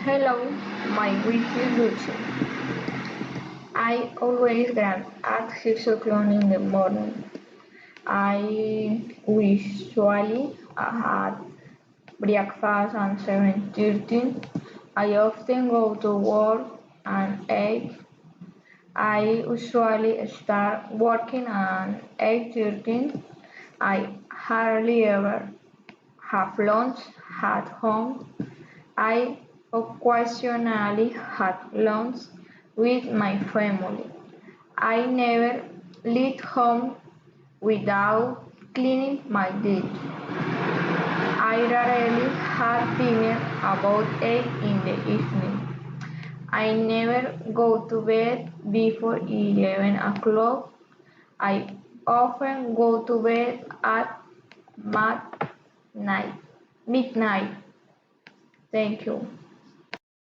Hello, my weekly routine. I always get at 6 o'clock in the morning. I usually have breakfast at 7:30. I often go to work at 8. I usually start working at 8:30. I hardly ever have lunch at home. I occasionally had lunch with my family. I never leave home without cleaning my teeth. I rarely have dinner about 8 in the evening. I never go to bed before 11 o'clock. I often go to bed at midnight. Thank you.